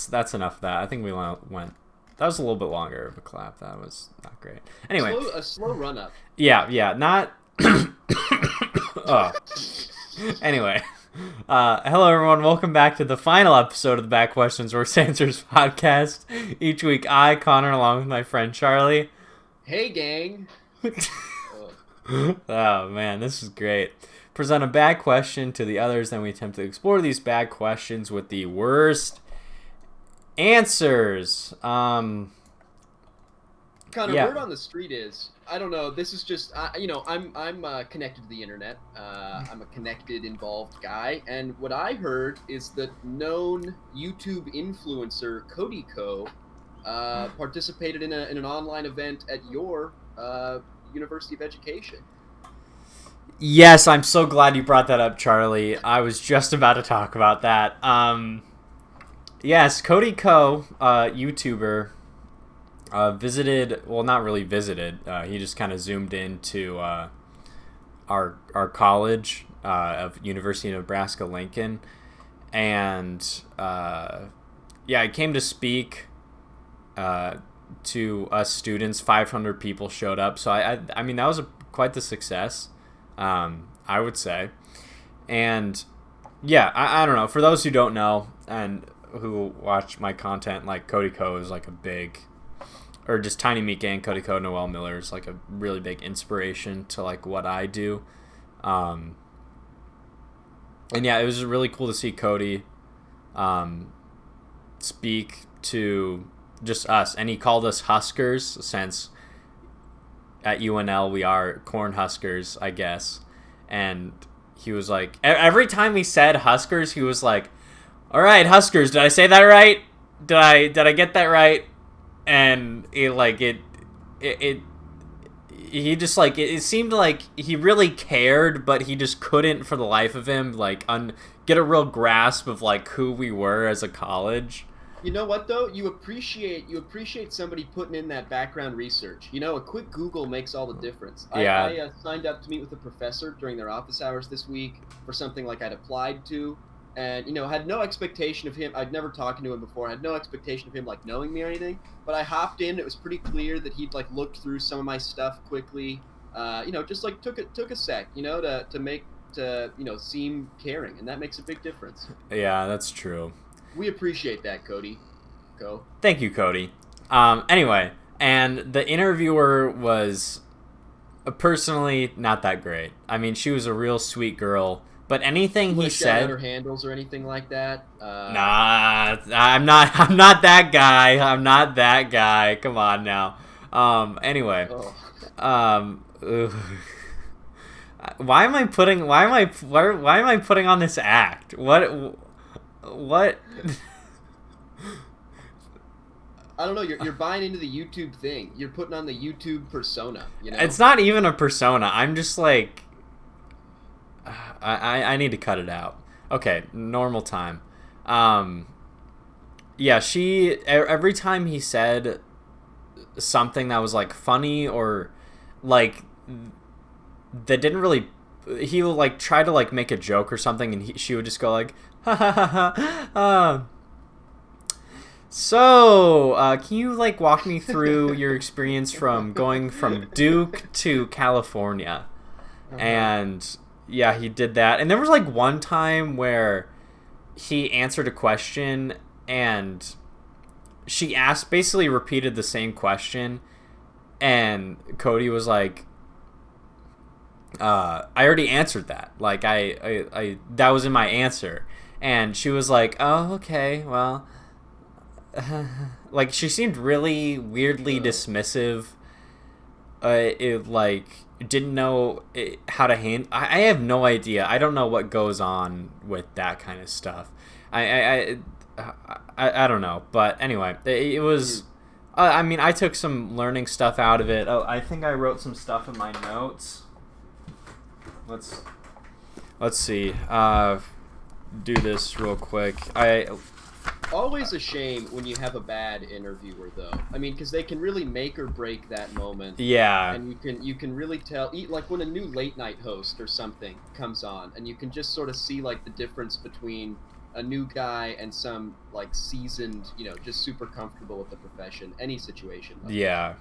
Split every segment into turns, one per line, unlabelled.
that's enough of that. I think we went. That was a little bit longer of a clap. That was not great. Anyway,
A slow run up.
yeah, not. Oh. Anyway, hello everyone. Welcome back to the final episode of the Back Questions Worst Answers podcast. Each week, I, Connor, along with my friend Charlie.
Hey, gang.
Oh man, this is great. Present a bad question to the others, then we attempt to explore these bad questions with the worst answers.
Connor,
Yeah.
word on the street is, I don't know. This is just, I'm connected to the internet. I'm a connected, involved guy, and what I heard is that known YouTube influencer Cody Co. Participated in an online event at your University of Education.
Yes, I'm so glad you brought that up, Charlie. I was just about to talk about that. Yes, Cody Ko, YouTuber, visited. Well, not really visited. He just kind of zoomed into our college of University of Nebraska Lincoln, and he came to speak to us students. 500 people showed up, so I mean that was quite the success. I would say. And yeah, I don't know. For those who don't know and who watch my content, like Cody Ko is like a big, or just Tiny Meat Gang, Cody Ko, Noel Miller is like a really big inspiration to like what I do. And yeah, it was really cool to see Cody speak to just us. And he called us Huskers since at UNL we are Corn Huskers, I guess. And he was like, every time he said Huskers, he was like, all right, Huskers, did I say that right? Did I get that right? And it seemed like he really cared, but he just couldn't for the life of him like get a real grasp of like who we were as a college.
You know what though? You appreciate somebody putting in that background research. You know, a quick Google makes all the difference.
Yeah.
I signed up to meet with a professor during their office hours this week for something like I'd applied to, and had no expectation of him. I'd never talked to him before. I had no expectation of him like knowing me or anything. But I hopped in. It was pretty clear that he'd like looked through some of my stuff quickly. Just like took a sec. To seem caring, and that makes a big difference.
Yeah, that's true.
We appreciate that, Cody. Go.
Thank you, Cody. Anyway, and the interviewer was personally not that great. I mean, she was a real sweet girl, but anything he said,
her handles or anything like that.
Nah, I'm not. I'm not that guy. I'm not that guy. Come on now. Anyway. Ugh. Why am I putting on this act? What?
I don't know. You're buying into the YouTube thing. You're putting on the YouTube persona.
It's not even a persona. I'm just like, I need to cut it out. Okay, normal time. Yeah, every time he said something that was like funny or like that didn't really, he would like try to like make a joke or something, and she would just go like, ha ha ha ha. So, can you like walk me through your experience from going from Duke to California? And yeah, he did that. And there was like one time where he answered a question and she basically repeated the same question, and Cody was like, I already answered that. Like I that was in my answer. And she was like, oh, okay, well, like she seemed really weirdly dismissive. It like didn't know how to handle. I have no idea. I don't know what goes on with that kind of stuff. I don't know. But anyway, it was. I mean, I took some learning stuff out of it. Oh, I think I wrote some stuff in my notes. Let's see. Do this real quick.
Always a shame when you have a bad interviewer, though. I mean, because they can really make or break that moment.
Yeah.
And you can really tell, like when a new late night host or something comes on, and you can just sort of see like the difference between a new guy and some like seasoned, just super comfortable with the profession, any situation. Like
Yeah.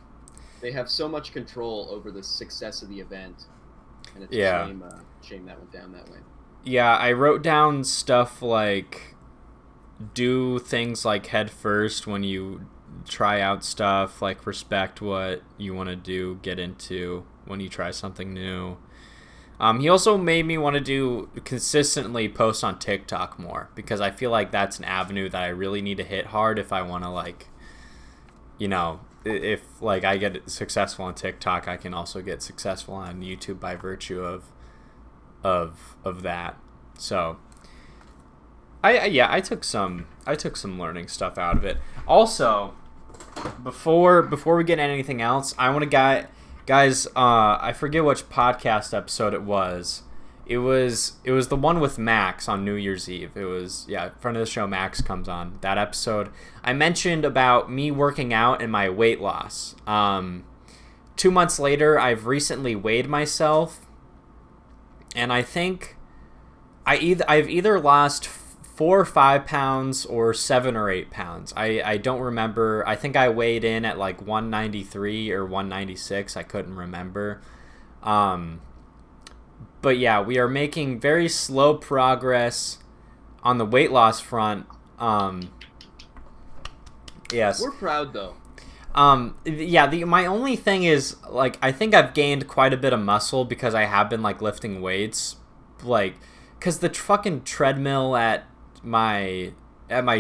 they have so much control over the success of the event, and it's
Yeah.
a shame that went down that way.
Yeah, I wrote down stuff like do things like head first when you try out stuff, like respect what you want to do, get into when you try something new. He also made me want to do consistently post on TikTok more, because I feel like that's an avenue that I really need to hit hard if I want to, like, if like I get successful on TikTok, I can also get successful on YouTube by virtue of that. So I took some learning stuff out of it. Also, before we get anything else, I want to guys, I forget which podcast episode it was. It was the one with Max on New Year's Eve. It was, friend of the show Max comes on that episode. I mentioned about me working out and my weight loss. 2 months later, I've recently weighed myself, and I think I've either lost 4 or 5 pounds or 7 or 8 pounds. I don't remember. I think I weighed in at like 193 or 196. I couldn't remember. But yeah, we are making very slow progress on the weight loss front. Yes.
We're proud though.
My only thing is, like, I think I've gained quite a bit of muscle because I have been, like, lifting weights, like, because the fucking treadmill at my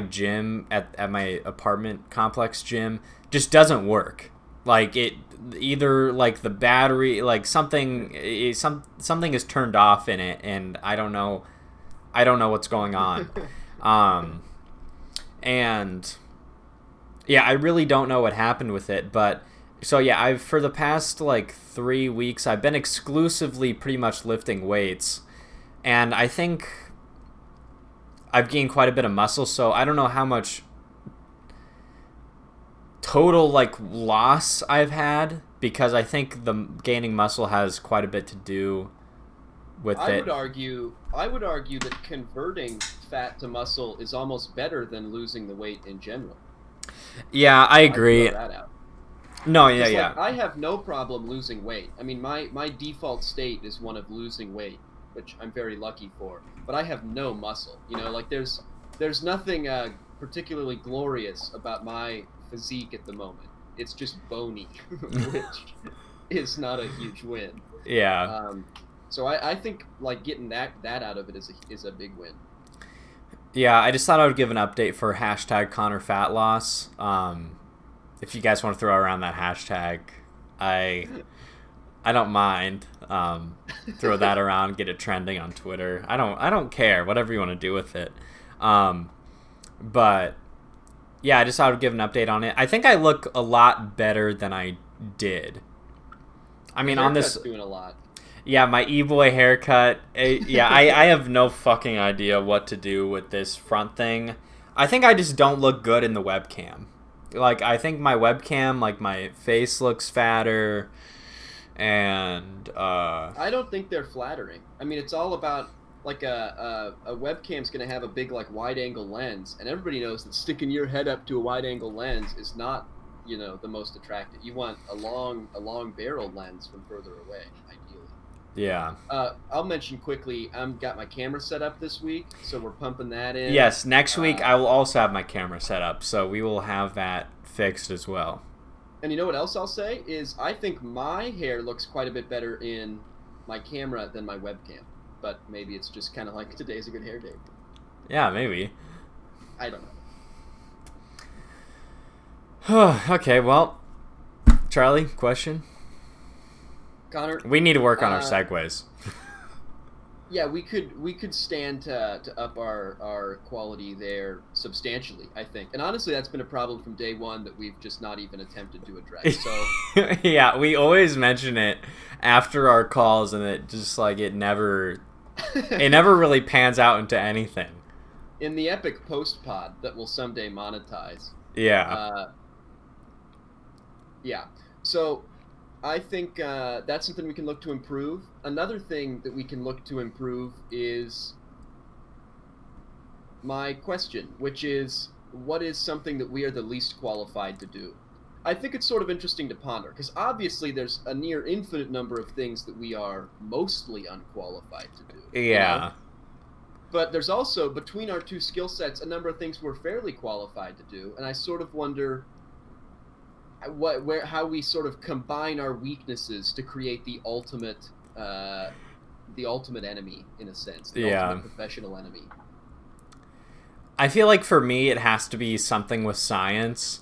gym, at my apartment complex gym, just doesn't work. Like, it either, like, the battery, like, something is turned off in it, and I don't know what's going on. And yeah, I really don't know what happened with it, but so yeah, I've for the past like 3 weeks I've been exclusively pretty much lifting weights, and I think I've gained quite a bit of muscle, so I don't know how much total like loss I've had, because I think the gaining muscle has quite a bit to do with it.
I would argue that converting fat to muscle is almost better than losing the weight in general.
Yeah, I agree.
I'd throw that out.
No, yeah.
Like, I have no problem losing weight. I mean, my default state is one of losing weight, which I'm very lucky for. But I have no muscle. Like there's nothing particularly glorious about my physique at the moment. It's just bony, which is not a huge win.
Yeah.
So I think like getting that out of it is a big win.
Yeah, I just thought I would give an update for hashtag Connor Fat Loss. If you guys want to throw around that hashtag, I don't mind. Throw that around, get it trending on Twitter. I don't care. Whatever you want to do with it. But yeah, I just thought I would give an update on it. I think I look a lot better than I did. I mean, on this,
doing a lot.
Yeah, my e-boy haircut. I have no fucking idea what to do with this front thing. I think I just don't look good in the webcam. Like, I think my webcam, like, my face looks fatter, and
I don't think they're flattering. I mean, it's all about, like, a webcam's gonna have a big, like, wide-angle lens, and everybody knows that sticking your head up to a wide-angle lens is not, the most attractive. You want a long barrel lens from further away, ideally.
Yeah.
I'll mention quickly, I've got my camera set up this week, so we're pumping that in.
Yes, next week I will also have my camera set up, so we will have that fixed as well.
And you know what else I'll say is I think my hair looks quite a bit better in my camera than my webcam, but maybe it's just kind of like today's a good hair day.
Yeah, maybe.
I don't
know. Okay, well, Charlie, question?
Connor,
we need to work on our segues.
Yeah, we could stand to up our quality there substantially, I think. And honestly, that's been a problem from day one that we've just not even attempted to address. So
yeah, we always mention it after our calls, and it just like it never really pans out into anything.
In the epic post pod that we'll someday monetize.
Yeah.
Yeah. So I think that's something we can look to improve. Another thing that we can look to improve is my question, which is, what is something that we are the least qualified to do? I think it's sort of interesting to ponder, because obviously there's a near infinite number of things that we are mostly unqualified to do.
Yeah.
But there's also, between our two skill sets, a number of things we're fairly qualified to do, and I sort of wonder how we sort of combine our weaknesses to create the ultimate enemy, in a sense, the ultimate professional enemy.
I feel like for me it has to be something with science,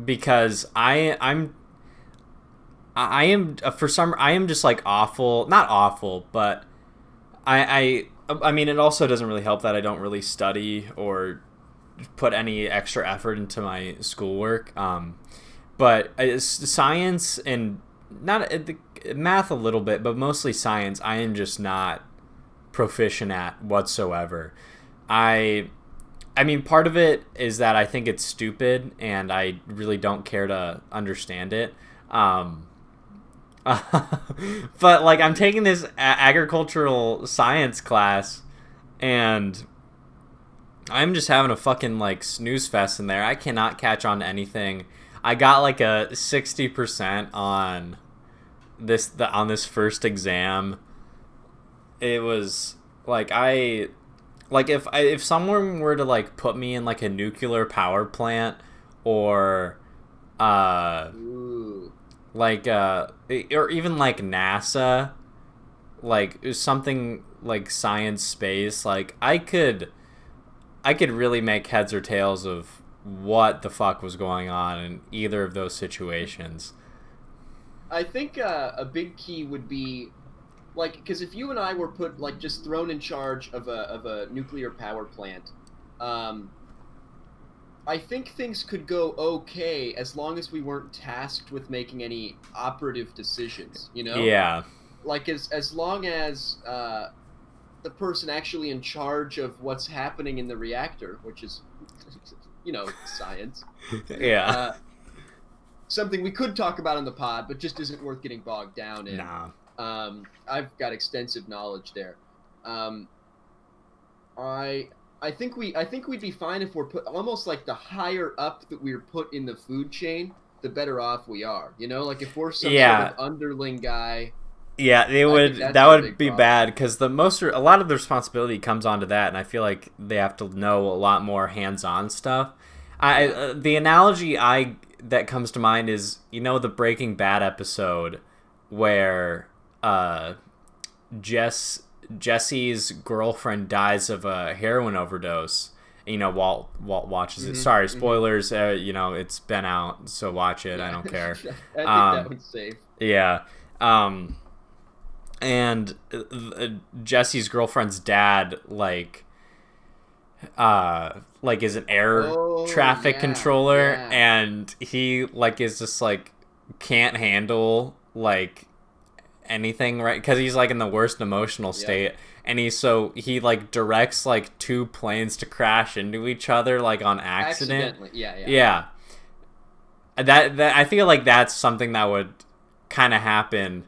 because I am just like awful, not awful, but I mean, it also doesn't really help that I don't really study or put any extra effort into my schoolwork. But science and not math a little bit, but mostly science, I am just not proficient at whatsoever. I mean, part of it is that I think it's stupid and I really don't care to understand it. But like, I'm taking this agricultural science class and I'm just having a fucking like snooze fest in there. I cannot catch on to anything. I got like a 60% on this first exam. It was like, if someone were to like put me in like a nuclear power plant or like or even like NASA, like something like science space, like I could really make heads or tails of what the fuck was going on in either of those situations.
I think a big key would be, like, because if you and I were put, like, just thrown in charge of a nuclear power plant, I think things could go okay as long as we weren't tasked with making any operative decisions, you know?
Yeah.
Like, as long as the person actually in charge of what's happening in the reactor, which is, you know, science.
Yeah.
Something we could talk about on the pod, but just isn't worth getting bogged down in.
Nah.
I've got extensive knowledge there. I think we'd be fine if we're put almost like the higher up that we're put in the food chain, the better off we are. You know, like if we're some sort of underling guy.
Yeah, that would be bad, because a lot of the responsibility comes onto that, and I feel like they have to know a lot more hands-on stuff. The analogy that comes to mind is, you know, the Breaking Bad episode where Jesse's girlfriend dies of a heroin overdose. You know, Walt watches it. Sorry, spoilers. You know, it's been out, so watch it. Yeah. I don't care.
I think that one's safe.
Yeah. And Jesse's girlfriend's dad, like is an air traffic controller, and he like is just like can't handle like anything, right? Because he's like in the worst emotional state, and he like directs like two planes to crash into each other like on accident. Yeah. That I feel like that's something that would kind of happen,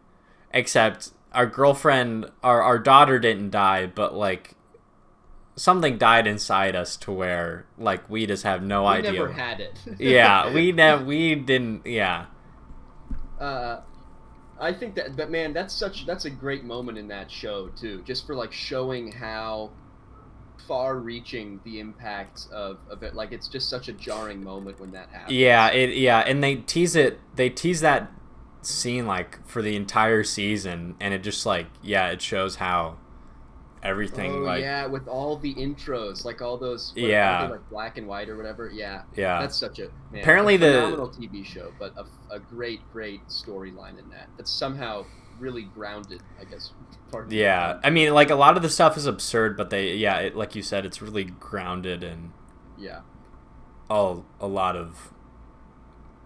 except our girlfriend, our daughter didn't die, but like something died inside us to where like we just have no idea.
We never had it.
Yeah, we didn't. Yeah.
I think but man, that's a great moment in that show too, just for like showing how far-reaching the impact of it. Like, it's just such a jarring moment when that happens.
Yeah, and they tease that scene like for the entire season, and it just like it shows how everything
with all the intros, like all those like black and white or whatever. That's such a
apparently
phenomenal TV show, but a great storyline in that that's somehow really grounded, I guess.
I mean, like a lot of the stuff is absurd, but like you said, it's really grounded in a lot of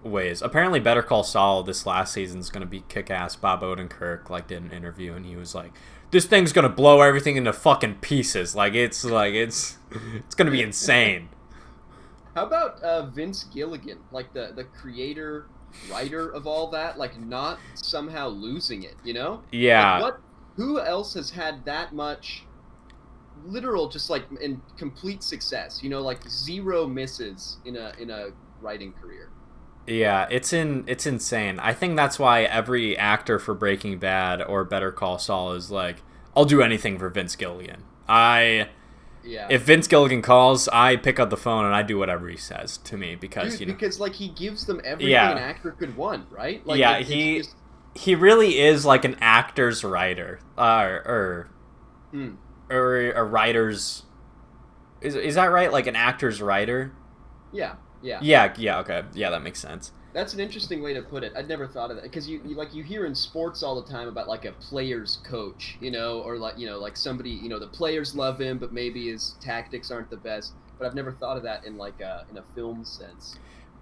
ways. Apparently Better Call Saul this last season is going to be kick-ass. Bob Odenkirk like did an interview, and he was like, this thing's going to blow everything into fucking pieces. It's going to be insane.
How about Vince Gilligan, like the creator, writer of all that, like not somehow losing it, you know?
Yeah.
Like who else has had that much literal, just like in complete success. You know, like zero misses in a writing career.
Yeah, it's insane. I think that's why every actor for Breaking Bad or Better Call Saul is like, I'll do anything for Vince Gilligan.
Yeah.
If Vince Gilligan calls, I pick up the phone and I do whatever he says to me because
Dude, because like he gives them everything
Yeah.
an actor could want, right? Like,
yeah,
it's just,
he really is like an actor's writer,
hmm.
or a writer's. Is that right? Like an actor's writer?
Yeah, yeah.
Yeah, okay. Yeah, that makes sense.
That's an interesting way to put it. I'd never thought of that because you hear in sports all the time about like a player's coach, you know, or like, you know, like somebody, you know, the players love him, but maybe his tactics aren't the best. But I've never thought of that in like in a film sense.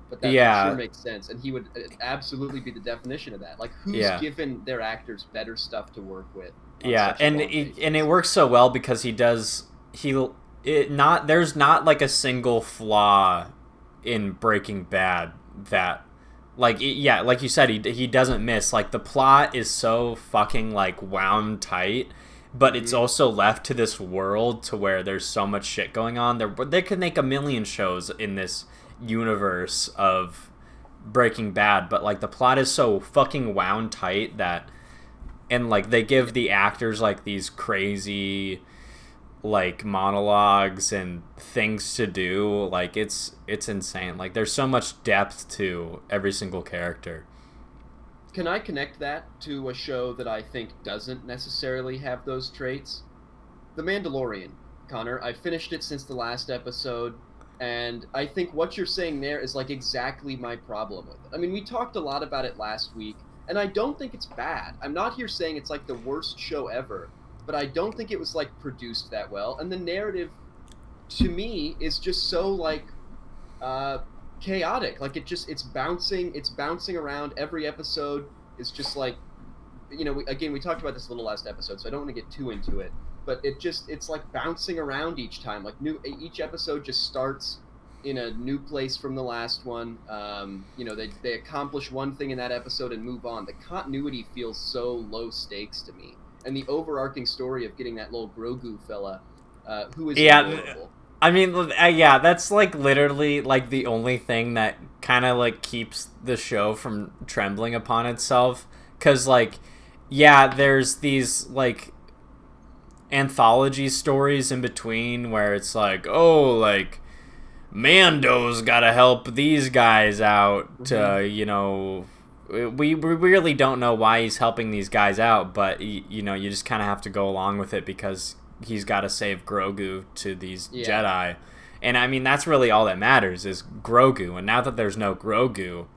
But that
Yeah.
sure makes sense, and he would absolutely be the definition of that. Like, who's
Yeah.
given their actors better stuff to work with? On
Yeah,
such a
and
long basis?
it works so well because there's not like a single flaw in Breaking Bad that like like you said he doesn't miss. Like the plot is so fucking like wound tight, but it's also left to this world to where there's so much shit going on. They could make a million shows in this universe of Breaking Bad, but like the plot is so fucking wound tight that, and like they give the actors like these crazy like monologues and things to do. Like it's insane. Like there's so much depth to every single character.
Can I connect that to a show that I think doesn't necessarily have those traits? The Mandalorian, Connor. I finished it since the last episode, and I think what you're saying there is like exactly my problem with it. I mean, we talked a lot about it last week, and I don't think it's bad. I'm not here saying it's like the worst show ever, but I don't think it was like produced that well, and the narrative to me is just so like chaotic. Like it's bouncing around. Every episode is just like, you know, we talked about this a little last episode, so I don't want to get too into it, but it's like bouncing around each time. Like each episode just starts in a new place from the last one. You know, they accomplish one thing in that episode and move on. The continuity feels so low stakes to me, and the overarching story of getting that little Grogu fella, who is adorable.
I mean, yeah, that's like literally like the only thing that kind of like keeps the show from trembling upon itself. Cause like, yeah, there's these like anthology stories in between where it's like, oh, like Mando's gotta help these guys out. You know, we really don't know why he's helping these guys out, but you know, you just kind of have to go along with it because he's got to save Grogu to these Jedi. And I mean, that's really all that matters is Grogu. And now that there's no Grogu,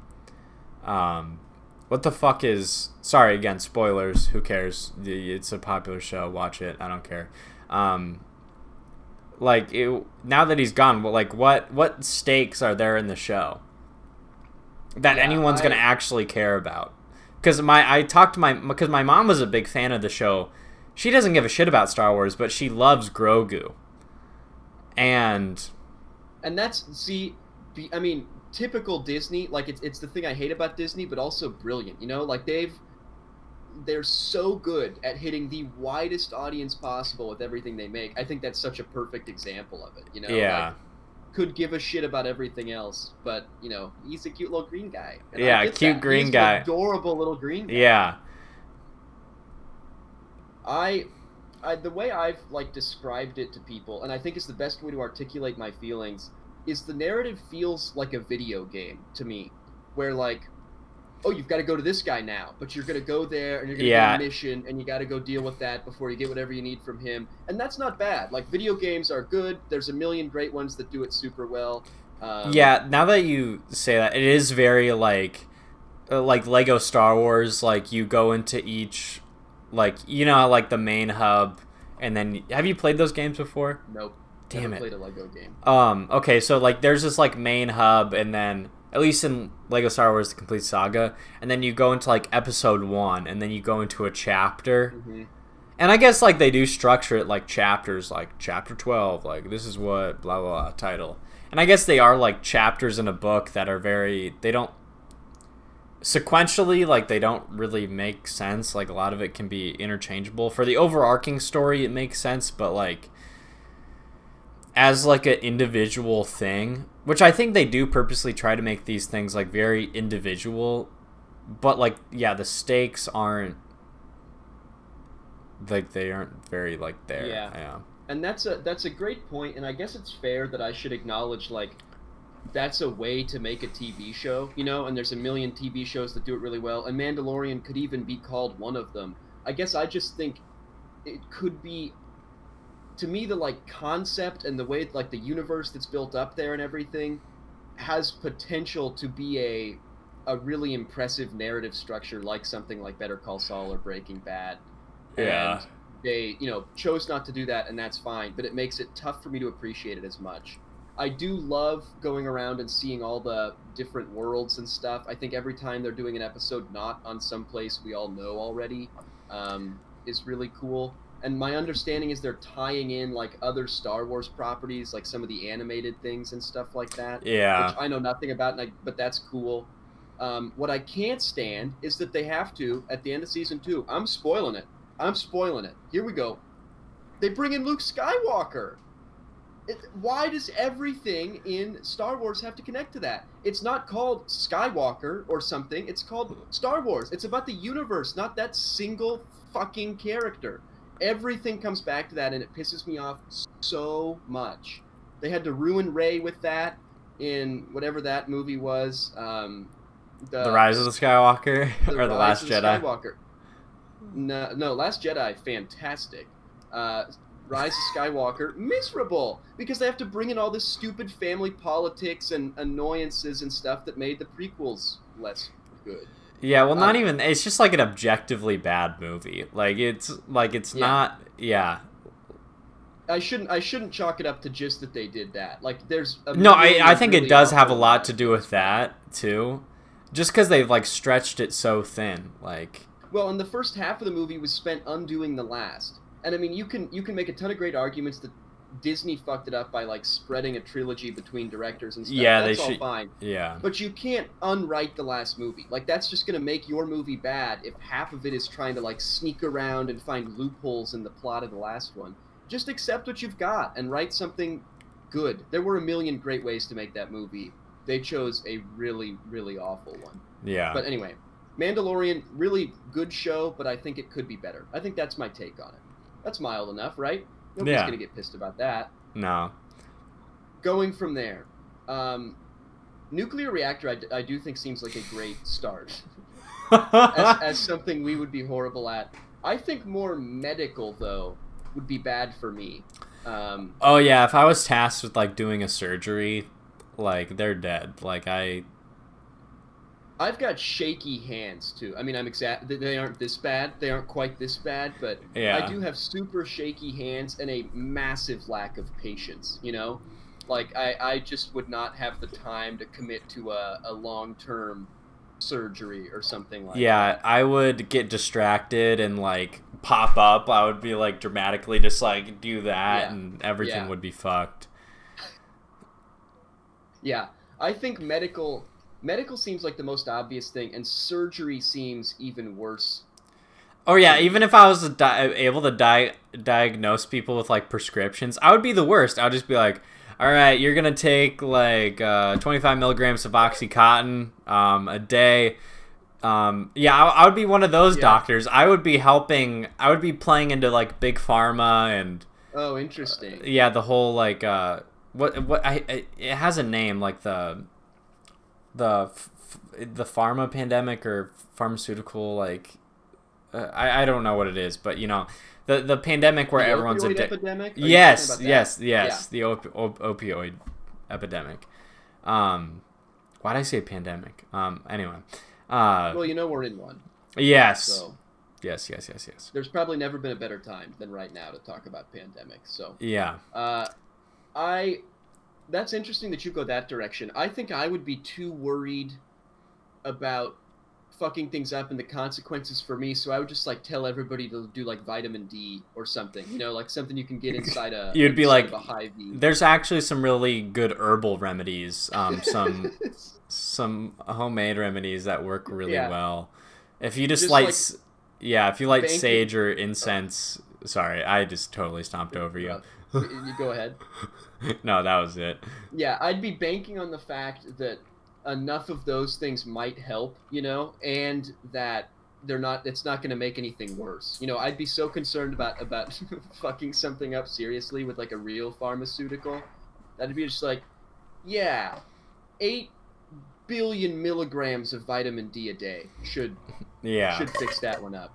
what the fuck is... Sorry, again, spoilers. Who cares? It's a popular show. Watch it. I don't care. Like, now that he's gone, what stakes are there in the show that anyone's going to actually care about? Because because my mom was a big fan of the show. She doesn't give a shit about Star Wars, but she loves Grogu. And
that's, see, I mean, typical Disney. Like, it's the thing I hate about Disney, but also brilliant. You know, like they're so good at hitting the widest audience possible with everything they make. I think that's such a perfect example of it. You know,
yeah,
like, could give a shit about everything else, but you know, he's a cute little green guy. And
yeah, cute green
he's
guy,
an adorable little green guy.
Yeah.
The way I've like described it to people, and I think it's the best way to articulate my feelings, is the narrative feels like a video game to me, where like, oh, you've got to go to this guy now, but you're gonna go there and you're gonna get a mission, and you got to go deal with that before you get whatever you need from him, and that's not bad. Like, video games are good. There's a million great ones that do it super well.
Yeah, now that you say that, it is very like Lego Star Wars. Like, you go into each. Like, you know, like the main hub, and then have you played those games before?
Nope.
Damn
Never
it.
played a Lego game.
Okay, so like there's this like main hub, and then at least in Lego Star Wars: The Complete Saga, and then you go into like episode 1, and then you go into a chapter.
Mm-hmm.
And I guess like they do structure it like chapters, like chapter 12, like this is what blah blah blah title. And I guess they are like chapters in a book that are they don't sequentially, like they don't really make sense. Like a lot of it can be interchangeable. For the overarching story it makes sense, but like as like an individual thing, which I think they do purposely try to make these things like very individual, but like yeah, the stakes aren't like they aren't very like there.
Yeah. And that's a great point, and I guess it's fair that I should acknowledge like that's a way to make a TV show, you know, and there's a million TV shows that do it really well, and Mandalorian could even be called one of them. I guess I just think it could be, to me, the like concept and the way like the universe that's built up there and everything has potential to be a really impressive narrative structure, like something like Better Call Saul or Breaking Bad.
Yeah.
And they, you know, chose not to do that, and that's fine, but it makes it tough for me to appreciate it as much. I do love going around and seeing all the different worlds and stuff. I think every time they're doing an episode not on some place we all know already is really cool. And my understanding is they're tying in like other Star Wars properties, like some of the animated things and stuff like that.
Yeah.
Which I know nothing about, but that's cool. What I can't stand is that they have to, at the end of season 2, I'm spoiling it. Here we go. They bring in Luke Skywalker. Why does everything in Star Wars have to connect to that? It's not called Skywalker or something. It's called Star Wars. It's about the universe, not that single fucking character. Everything comes back to that, and it pisses me off so much. They had to ruin Rey with that in whatever that movie was.
The Rise of the Skywalker or the Last Jedi.
Skywalker. No, Last Jedi, fantastic. Rise of Skywalker, miserable, because they have to bring in all this stupid family politics and annoyances and stuff that made the prequels less good.
Yeah, well, not even. It's just like an objectively bad movie. It's not. Yeah.
I shouldn't chalk it up to just that they did that. Like, there's
I think it does have a lot to do with that too, just because they've like stretched it so thin. Like,
well, and the first half of the movie was spent undoing the last. And I mean, you can make a ton of great arguments that Disney fucked it up by like spreading a trilogy between directors and stuff.
Yeah,
that's
they should.
All fine.
Yeah.
But you can't unwrite the last movie. Like, that's just gonna make your movie bad if half of it is trying to like sneak around and find loopholes in the plot of the last one. Just accept what you've got and write something good. There were a million great ways to make that movie. They chose a really, really awful one.
Yeah.
But anyway, Mandalorian, really good show, but I think it could be better. I think that's my take on it. That's mild enough, right? Nobody's going to get pissed about that.
No.
Going from there, nuclear reactor I do think seems like a great start. as something we would be horrible at. I think more medical, though, would be bad for me.
Oh, yeah, if I was tasked with, like, doing a surgery, like, they're dead. Like,
I've got shaky hands too. I mean, they aren't this bad. They aren't quite this bad, but yeah. I do have super shaky hands and a massive lack of patience, you know? Like, I just would not have the time to commit to a long-term surgery or something like that.
Yeah, I would get distracted and, like, pop up. I would be, like, dramatically just, like, do that, and everything would be fucked. Yeah.
I think medical seems like the most obvious thing, and surgery seems even worse.
Oh, yeah, even if I was able to diagnose people with, like, prescriptions, I would be the worst. I would just be like, all right, you're going to take, like, 25 milligrams of Oxycontin a day. I would be one of those doctors. I would be playing into, like, Big Pharma and...
Oh, interesting.
The whole, like, it has a name, like, the pharma pandemic or pharmaceutical, like I don't know what it is, but you know the pandemic where everyone's
epidemic.
Yes, the opioid epidemic. Why did I say pandemic? Anyway.
Well, you know we're in one.
Yes.
So
yes.
There's probably never been a better time than right now to talk about pandemics. So
yeah.
That's interesting that you go that direction. I think I would be too worried about fucking things up and the consequences for me, so I would just like tell everybody to do like vitamin D or something, you know, like something you can get inside a
you'd be like
a Hy-Vee.
There's actually some really good herbal remedies, some homemade remedies that work really well. If you just light if you light sage or incense. Sorry, I just totally stomped over you.
You go ahead.
No, that was it.
Yeah, I'd be banking on the fact that enough of those things might help, and that they're not. It's not going to make anything worse. I'd be so concerned about fucking something up seriously with like a real pharmaceutical. That'd be just like, yeah, 8 billion milligrams of vitamin D a day should fix that one up.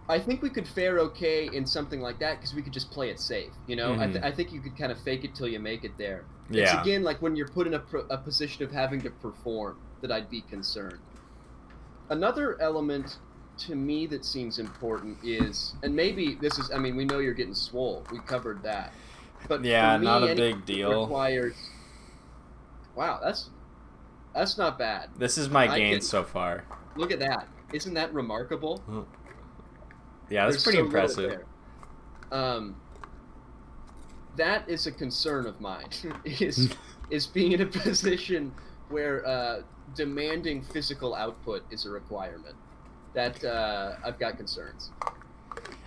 I think we could fare okay in something like that because we could just play it safe. I think you could kind of fake it till you make it there.
Yeah.
It's again like when you're put in a position of having to perform that I'd be concerned. Another element to me that seems important is, and maybe this is, I mean, we know you're getting swole. We covered that. But
yeah,
for me,
not a big deal.
Requires. Wow, that's not bad.
This is my gain so far.
Look at that. Isn't that remarkable?
Yeah, that's pretty impressive.
That is a concern of mine. is being in a position where demanding physical output is a requirement. That I've got concerns.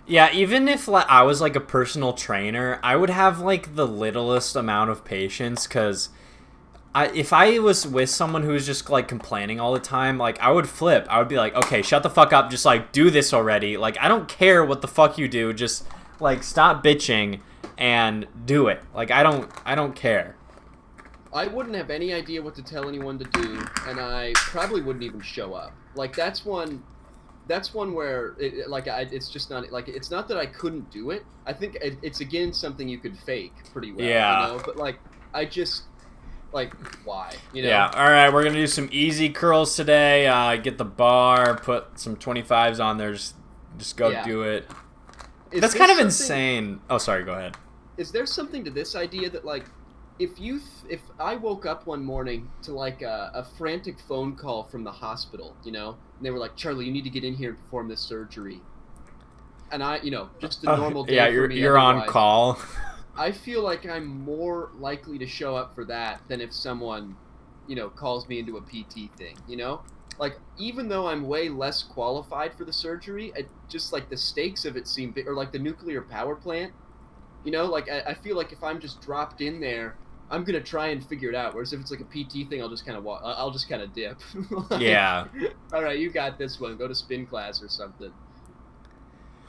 Yeah, even if I was like a personal trainer, I would have like the littlest amount of patience because if I was with someone who was just like complaining all the time, like I would flip. I would be like, okay, shut the fuck up. Just like do this already. Like I don't care what the fuck you do. Just like stop bitching and do it. Like I don't care.
I wouldn't have any idea what to tell anyone to do, and I probably wouldn't even show up. Like that's one where it's just not like it's not that I couldn't do it. I think it's again something you could fake pretty well.
Yeah.
But like I just. Like, why?
Yeah, alright, we're going to do some easy curls today. Get the bar, put some 25s on there, just go do it. That's kind of insane. Oh, sorry, go ahead.
Is there something to this idea that, like, if I woke up one morning to, like, a frantic phone call from the hospital, and they were like, Charlie, you need to get in here and perform this surgery. And I, just a normal day for me.
You're on call.
I feel like I'm more likely to show up for that than if someone, calls me into a PT thing, Like, even though I'm way less qualified for the surgery, just, like, the stakes of it seem big, or, like, the nuclear power plant, Like, I feel like if I'm just dropped in there, I'm going to try and figure it out, whereas if it's, like, a PT thing, I'll just kind of dip. Like,
yeah.
All right, you got this one. Go to spin class or something.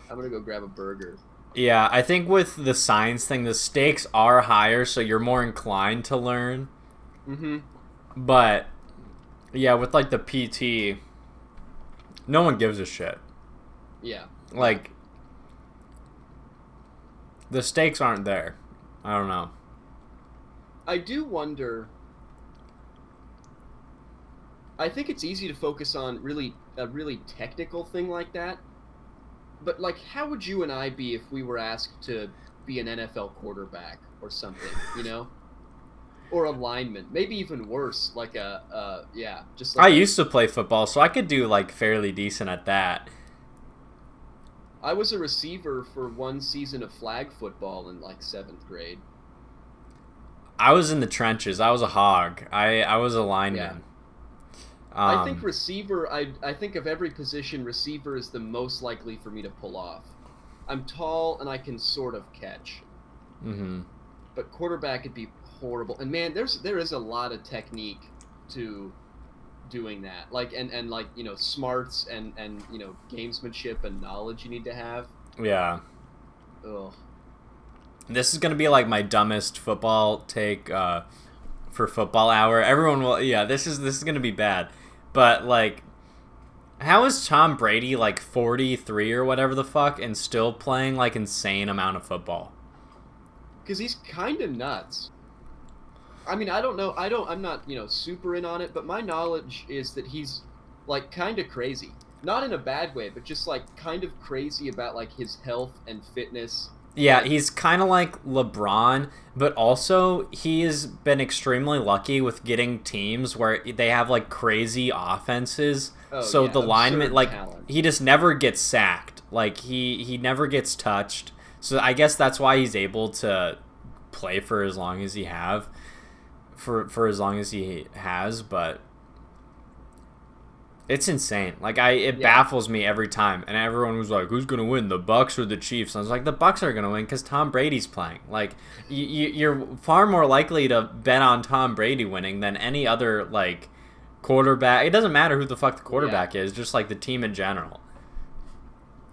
I'm going to go grab a burger.
Yeah, I think with the science thing, the stakes are higher, so you're more inclined to learn.
Mm-hmm.
But, yeah, with, like, the PT, no one gives a shit.
Yeah.
Like, the stakes aren't there. I don't know.
I do wonder... I think it's easy to focus on a really technical thing like that. But, like, how would you and I be if we were asked to be an NFL quarterback or something, Or a lineman. Maybe even worse, like just like...
I used to play football, so I could do, like, fairly decent at that.
I was a receiver for one season of flag football in, like, 7th grade.
I was in the trenches. I was a hog. I was a lineman.
Yeah. I think receiver, I think of every position, receiver is the most likely for me to pull off. I'm tall and I can sort of catch.
Mm-hmm.
But quarterback would be horrible. And man, there is a lot of technique to doing that. Like and like, smarts and gamesmanship and knowledge you need to have.
Yeah.
Ugh.
This is gonna be like my dumbest football take for football hour. Everyone will this is gonna be bad. But, like, how is Tom Brady, like, 43 or whatever the fuck and still playing, like, insane amount of football?
Because he's kind of nuts. I mean, I don't know. I'm not, super in on it, but my knowledge is that he's, like, kind of crazy. Not in a bad way, but just, like, kind of crazy about, like, his health and fitness.
Yeah, he's kind of like LeBron, but also he has been extremely lucky with getting teams where they have like crazy offenses. So the lineman, like, he just never gets sacked. Like he never gets touched. So I guess that's why he's able to play for as long as he has. But It's insane. Like it baffles me every time. And everyone was like, "Who's gonna win, the Bucks or the Chiefs?" And I was like, "The Bucks are gonna win because Tom Brady's playing." Like you're far more likely to bet on Tom Brady winning than any other like quarterback. It doesn't matter who the fuck the quarterback is, just like the team in general.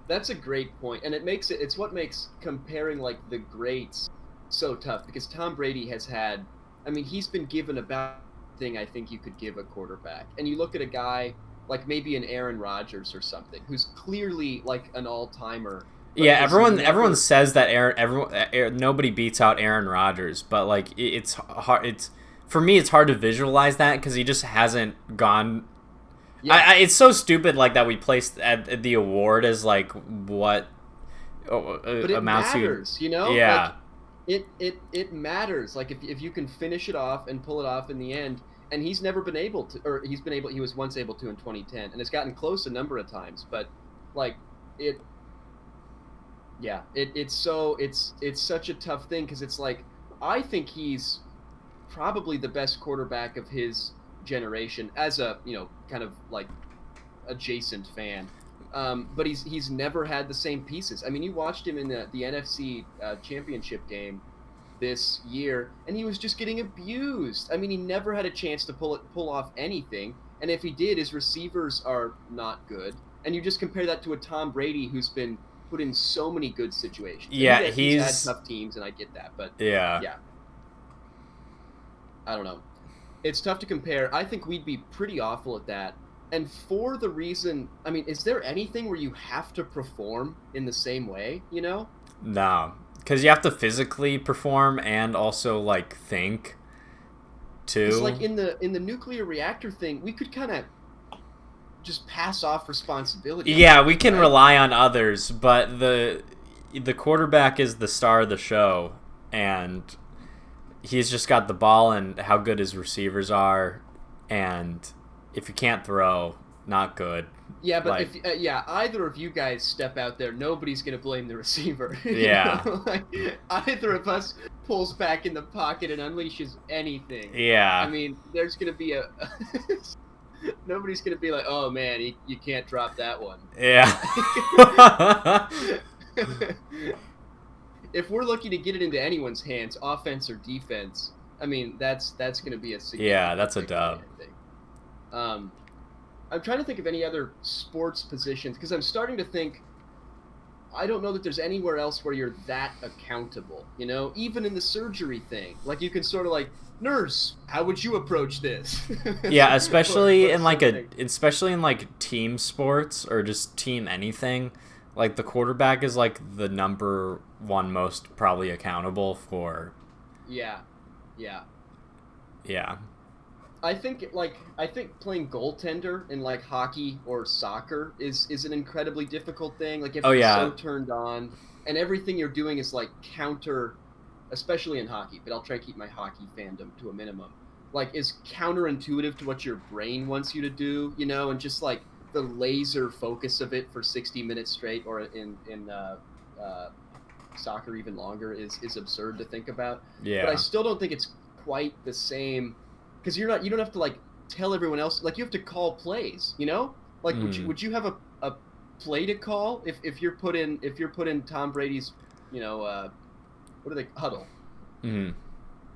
That's a great point, and it's what makes comparing like the greats so tough, because Tom Brady has had, I mean, he's been given about thing I think you could give a quarterback. And you look at a guy like maybe an Aaron Rodgers or something, who's clearly like an all-timer.
Yeah, everyone says that nobody beats out Aaron Rodgers, but like it's hard. It's for me, it's hard to visualize that because he just hasn't gone. Yeah. It's so stupid like that we placed at the award as like what
but it matters, you know?
Yeah.
Like, it matters. Like if you can finish it off and pull it off in the end. And he's never been able to, or he was once able to in 2010, and it's gotten close a number of times. But like it's such a tough thing, because it's like, I think he's probably the best quarterback of his generation as a, you know, kind of like adjacent fan. But he's never had the same pieces. I mean, you watched him in the NFC championship game this year, and he was just getting abused. I mean, he never had a chance to pull off anything, and if he did, his receivers are not good. And you just compare that to a Tom Brady who's been put in so many good situations.
Yeah,
he's had tough teams, and I get that, but yeah, I don't know. It's tough to compare. I think we'd be pretty awful at that. And for the reason, I mean, is there anything where you have to perform in the same way, you know?
No. Because you have to physically perform and also like think too.
It's like in the nuclear reactor thing, we could kind of just pass off responsibility.
Yeah, we can rely on others, but the quarterback is the star of the show, and he's just got the ball and how good his receivers are, and if you can't throw, not good.
Yeah, but like, if either of you guys step out there, nobody's gonna blame the receiver.
Yeah.
Like, either of us pulls back in the pocket and unleashes anything.
Yeah.
I mean, there's gonna be nobody's gonna be like, oh man, you can't drop that one.
Yeah.
If we're lucky to get it into anyone's hands, offense or defense, I mean, that's gonna be a significant
that's a dub.
I'm trying to think of any other sports positions, because I'm starting to think, I don't know that there's anywhere else where you're that accountable, you know? Even in the surgery thing. Like, you can sort of like, nurse, how would you approach this?
Yeah, especially in like team sports or just team anything. Like, the quarterback is like the number one most probably accountable for.
Yeah. I think playing goaltender in like hockey or soccer is an incredibly difficult thing. Like, if you're so turned on and everything you're doing is like counter, especially in hockey, but I'll try to keep my hockey fandom to a minimum, like is counterintuitive to what your brain wants you to do, you know, and just like the laser focus of it for 60 minutes straight, or in soccer even longer, is absurd to think about.
Yeah.
But I still don't think it's quite the same. Because you don't have to like tell everyone else, like you have to call plays, you know? Like would you have a play to call if you're put in Tom Brady's, you know, what are they, huddle? Mm-hmm.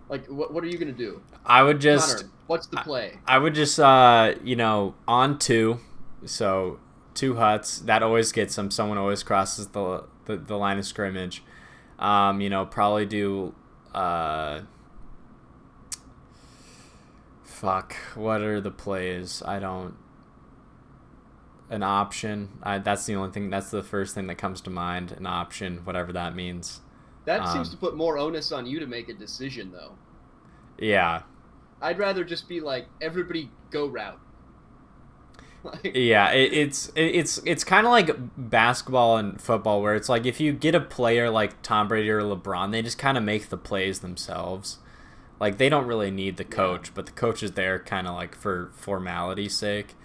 Like what are you gonna do?
I would just
Connor, what's the play?
I would just you know, on two, so two huts, that always gets them. Someone always crosses the line of scrimmage. You know, probably do what are the plays? An option. That's the only thing. That's the first thing that comes to mind. An option, whatever that means.
That seems to put more onus on you to make a decision, though.
Yeah.
I'd rather just be like, everybody go route.
Yeah, it's kind of like basketball and football, where it's like if you get a player like Tom Brady or LeBron, they just kind of make the plays themselves. Like, they don't really need the coach, but the coach is there kind of like for formality's sake.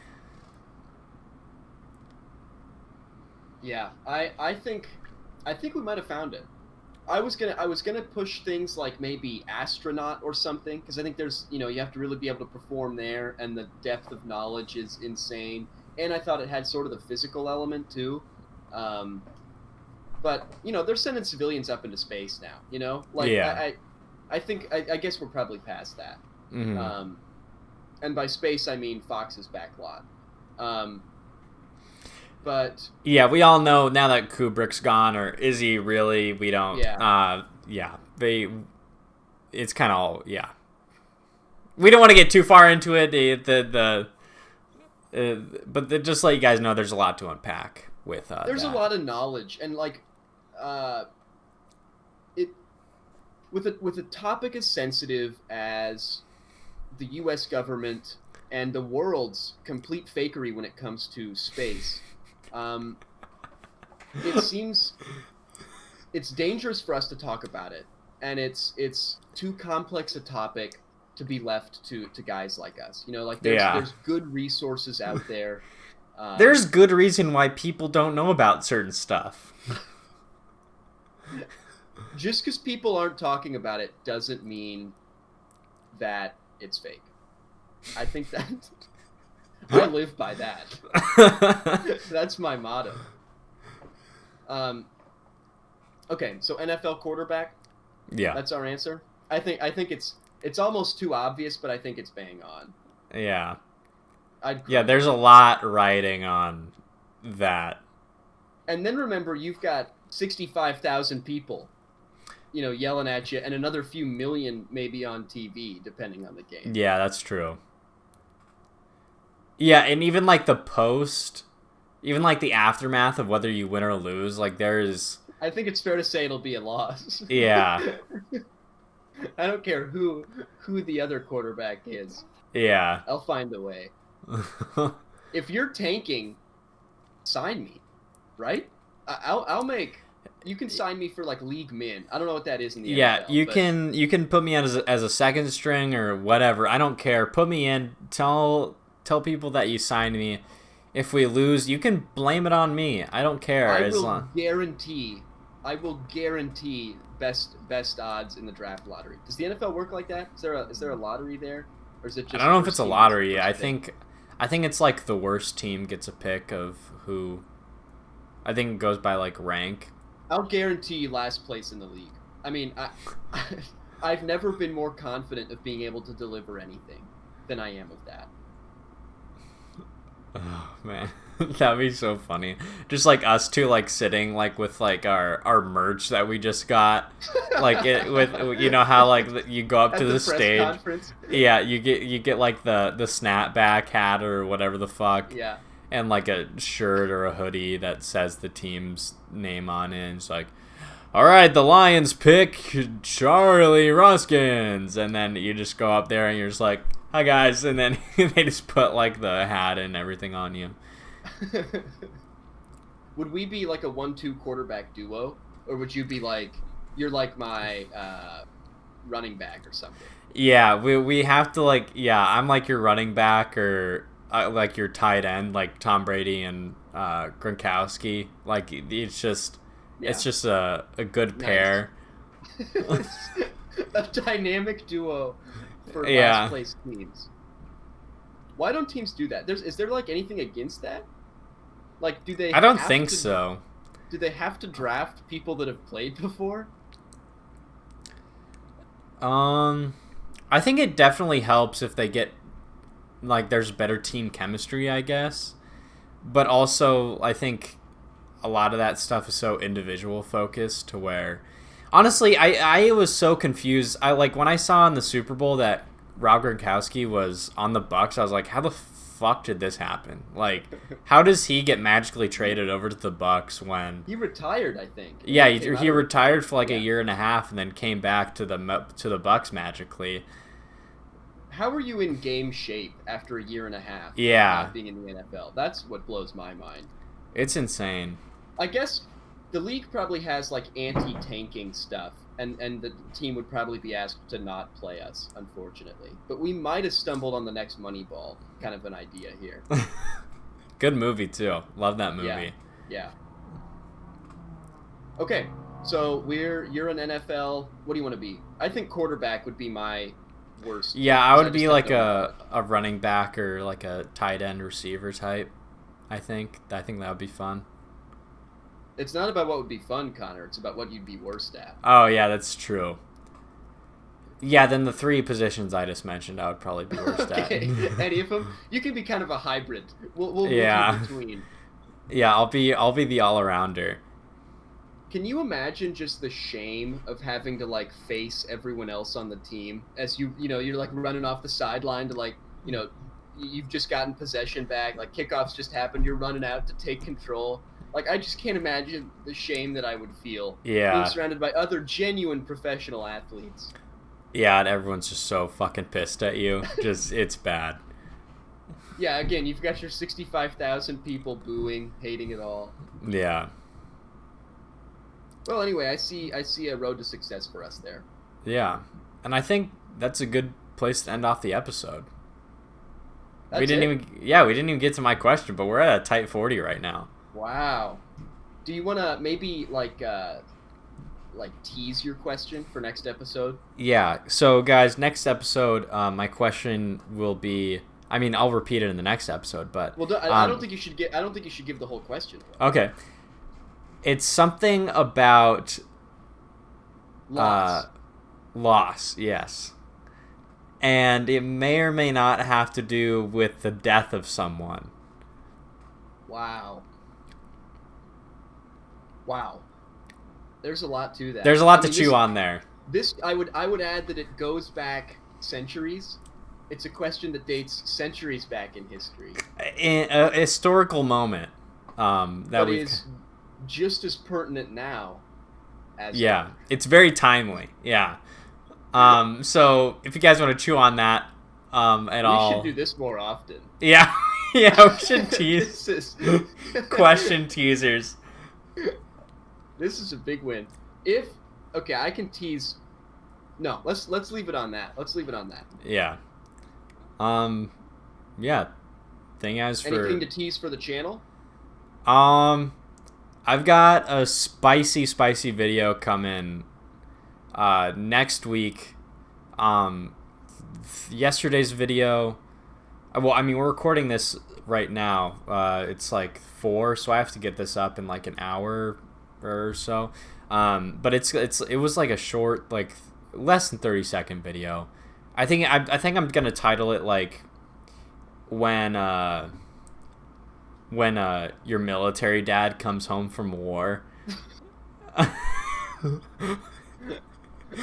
Yeah, I think we might have found it. I was gonna push things like maybe astronaut or something, because I think there's, you know, you have to really be able to perform there, and the depth of knowledge is insane. and I thought it had sort of the physical element too. But they're sending civilians up into space now. Like
Yeah.
I think I guess we're probably past that.
Mm-hmm.
And by space I mean Fox's backlot. But
yeah, we all know now that Kubrick's gone, or is he really? We don't.
Yeah.
It's kind of We don't want to get too far into it. But just to let you guys know, there's a lot to unpack with.
There's a lot of knowledge, and like, with a topic as sensitive as the U.S. government and the world's complete fakery when it comes to space. It seems it's dangerous for us to talk about it, and it's too complex a topic to be left to guys like us. Like there's good resources out there.
There's good reason why people don't know about certain stuff.
Just because people aren't talking about it doesn't mean that it's fake. I think that I live by that. That's my motto. Okay, so NFL quarterback.
Yeah,
that's our answer. I think it's almost too obvious, but I think it's bang on.
Yeah. There's a lot riding on that.
And then remember, you've got 65,000 people, yelling at you, and another few million maybe on TV, depending on the game.
Yeah, that's true. Yeah, and even like the post, even like the aftermath of whether you win or lose, like there's...
I think it's fair to say it'll be a loss.
Yeah.
I don't care who the other quarterback is.
Yeah.
I'll find a way. If you're tanking, sign me, right? I'll make... You can sign me for like league min. I don't know what that is in the NFL.
You can put me on as a second string or whatever. I don't care. Put me in. Tell people that you signed me. If we lose, you can blame it on me. I don't care.
I will guarantee best odds in the draft lottery. Does the NFL work like that? Is there a lottery there, or is it just?
I don't know if it's a lottery. I think it's like the worst team gets a pick of who. I think it goes by like rank.
I'll guarantee you last place in the league. I mean, I've never been more confident of being able to deliver anything than I am of that.
Oh man, that'd be so funny. Just like us two, like sitting like with like our merch that we just got, like it with how like you go up to the stage.
Conference.
Yeah, you get like the snapback hat or whatever the fuck.
Yeah.
And like a shirt or a hoodie that says the team's name on it. And it's like, all right, the Lions pick Charlie Roskins, and then you just go up there and you're just like, hi guys, and then they just put like the hat and everything on you.
Would we be like a 1-2 quarterback duo, or would you be like, you're like my running back or something?
Yeah, we have to like, I'm like your running back or like your tight end, like Tom Brady and Gronkowski. Like it's just a good pair.
A dynamic duo for last place teams. Why don't teams do that? Is there like anything against that? Like, do they?
I don't think so.
Do they have to draft people that have played before?
I think it definitely helps if they get like there's better team chemistry, I guess. But also, I think a lot of that stuff is so individual focused to where, honestly, I was so confused. I like when I saw in the Super Bowl that Rob Gronkowski was on the Bucs. I was like, how the fuck did this happen? Like, how does he get magically traded over to the Bucs when
he retired? I think.
Yeah, he retired for like a year and a half and then came back to the Bucs magically.
How are you in game shape after a year and a half?
Yeah,
being in the NFL. That's what blows my mind.
It's insane.
I guess the league probably has like anti-tanking stuff, and the team would probably be asked to not play us, unfortunately. But we might have stumbled on the next Moneyball kind of an idea here.
Good movie too. Love that movie.
Yeah. Okay, so you're an NFL. What do you want to be? I think quarterback would be my worst.
Yeah, I would be like a running back or like a tight end receiver type. I think that would be fun.
It's not about what would be fun, Connor. It's about what you'd be worst at.
Oh yeah, that's true. Yeah, then the 3 positions I just mentioned, I would probably be worst
Okay.
at.
Any of them? You can be kind of a hybrid. We'll move
Yeah.
in between.
Yeah, I'll be the all-arounder.
Can you imagine just the shame of having to like face everyone else on the team as you're like running off the sideline to like, you've just gotten possession back, like kickoffs just happened, you're running out to take control. Like I just can't imagine the shame that I would feel
Yeah.
being surrounded by other genuine professional athletes.
Yeah, and everyone's just so fucking pissed at you. Just it's bad.
Yeah, again, you've got your 65,000 people booing, hating it all.
Yeah.
Well, anyway, I see a road to success for us there.
Yeah. And I think that's a good place to end off the episode.
That's
we didn't
it?
even get to my question, but we're at a tight 40 right now.
Wow. Do you want to maybe like tease your question for next episode?
Yeah. So guys, next episode, my question will be. I mean, I'll repeat it in the next episode, but
Well, I don't think you should I don't think you should give the whole question away.
okay. It's something about
Loss.
loss. Yes. And it may or may not have to do with the death of someone.
Wow. There's a lot to that.
There's a lot to chew on there.
This I would add that it goes back centuries. It's a question that dates centuries back in history.
In a historical moment that
But
we
is just as pertinent now as
yeah, it's very timely. Yeah. So if you guys want to chew on that at all,
we should do this more often.
yeah, yeah, we should tease
This
question teasers.
is a big win. Okay, I can tease. No, let's leave it on that. Let's leave it on that.
Yeah. Yeah. Thing as for
Anything to tease for the channel?
I've got a spicy video coming next week. Yesterday's video. Well, I mean, we're recording this right now. It's like 4, so I have to get this up in like an hour or so. But it was like a short, like less than 30-second video. I think I'm gonna title it like when your military dad comes home from war.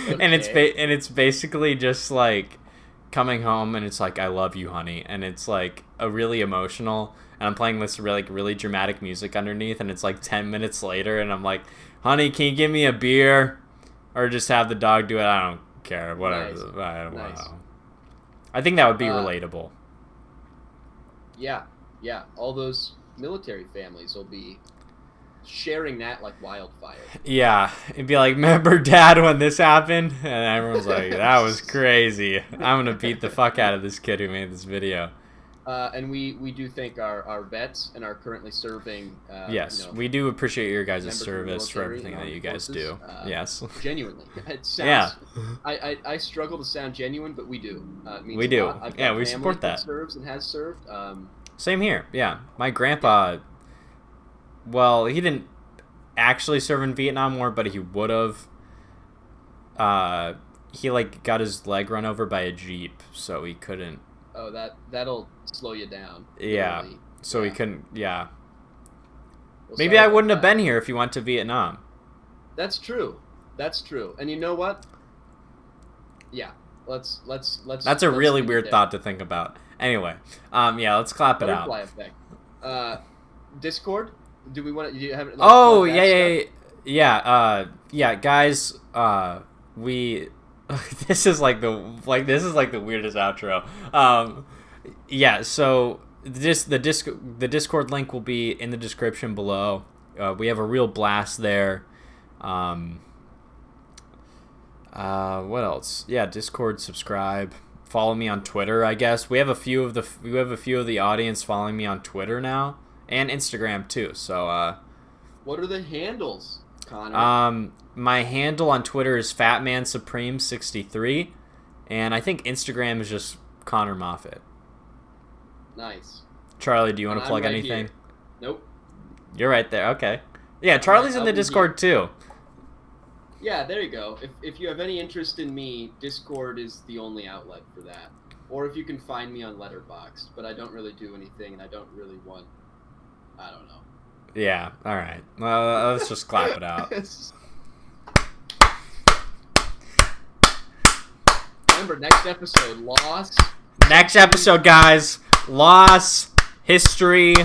And it's basically just like coming home and it's like, I love you, honey, and it's like a really emotional, and I'm playing this really dramatic music underneath, and it's like 10 minutes later and I'm like, honey, can you give me a beer, or just have the dog do it? I don't care, whatever.
Nice.
I don't
Nice.
know. I think that would be relatable.
Yeah. All those military families will be sharing that like wildfire.
Yeah, it'd be like, remember dad when this happened? And everyone's like, that was crazy. I'm gonna beat the fuck out of this kid who made this video.
And we do thank our vets and our currently serving.
Yes, we do appreciate your guys'
members of the
service for
military
everything
and
that
armed
you guys
forces.
do. Yes.
Genuinely. It sounds,
Yeah.
I struggle to sound genuine, but we do. It means
We
a
do.
lot. I've got
Yeah, we
family
support that.
serves and has served.
Same here. Yeah, my grandpa. Well, he didn't actually serve in Vietnam War, but he would have. He like got his leg run over by a Jeep, so he couldn't.
Oh, that'll slow you down.
Yeah.
Literally.
So he
Yeah.
couldn't. Yeah.
Well,
Maybe
sorry
I
about
wouldn't have
that.
been here if he went to Vietnam.
That's true. And you know what? Yeah. Let's.
That's a
let's
really
leave it
weird
there.
thought to think about. Anyway, yeah, let's clap it out.
Butterfly effect. Discord. Do we want to? Do you have? Like,
Oh
plug that
yeah,
stuff?
yeah. Guys, we this is like the weirdest outro. Yeah. So the Discord link will be in the description below. We have a real blast there. What else? Yeah, Discord, subscribe. Follow me on Twitter, I guess. We have a few of the audience following me on Twitter now, and Instagram too. So
What are the handles, Connor?
my handle on Twitter is FatmanSupreme63, and I think Instagram is just Connor Moffat.
Nice.
Charlie, do you want
And
to
I'm
plug
right
anything?
here. Nope.
You're right there. Okay. Yeah, Charlie's in the Discord too.
Yeah, there you go. If you have any interest in me, Discord is the only outlet for that. Or if you can find me on Letterboxd, but I don't really do anything, and I don't really want. I don't know.
Yeah. All right. Well, let's just clap it out.
Remember, next episode, loss.
Next episode, guys. Loss, history.